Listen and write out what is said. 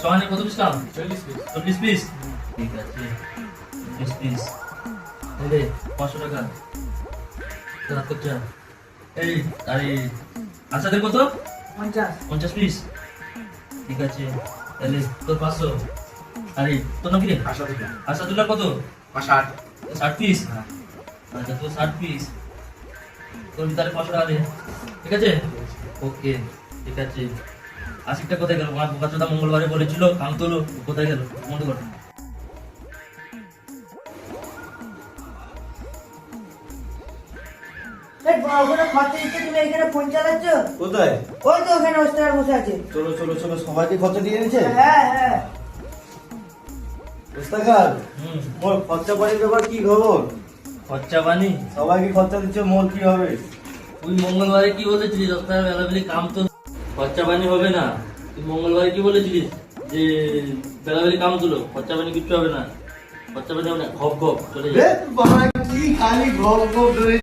সোহানি কত পিস কাম? 40 piece. 40 piece. ঠিক আছে, 40 পিস। তাহলে 500 টাকা। তোর হাত খরচা। এই আরে আসাদের কত? 50 পিস। ঠিক আছে, তাহলে তোর 500। আরে তোর নাম কি রে? আসাদুল্লাহ কত? 60 পিস। আচ্ছা, তোর 60 পিস। তোর তাহলে 500 টাকা দে। ঠিক আছে, ওকে, ঠিক আছে। আশিকটা কোথায় গেল? আমার বোকাচোদা মঙ্গলবারে বলেছিল কাম তোলো, কোথায় গেল? মনে কর। কোথায়? ওই তো ওখানে ওস্তাদ বসে আছে। চলো চলো চলো, সবাইকে খরচা দিয়ে এনেছে। হ্যাঁ হ্যাঁ। ওস্তাকার, হুম, মোর খরচা পানির ব্যাপার কি খবর? খরচা বানি। সবাইকে খরচা দিচ্ছে, মোর কি হবে? তুই মঙ্গলবারে কি বলেছিলিস? সপ্তাহে বেলাবেলি কাম তো খরচা বানি হবে না। তুই মঙ্গলবারে কি বলেছিলিস? যে বেলাবেলি কাম তুলো, খরচা বানি কিচ্ছু হবে না। খরচা বানি হবে না, ঘপ ঘপ চলে এ, যাবে। বাবা কি খালি গল্প ধরে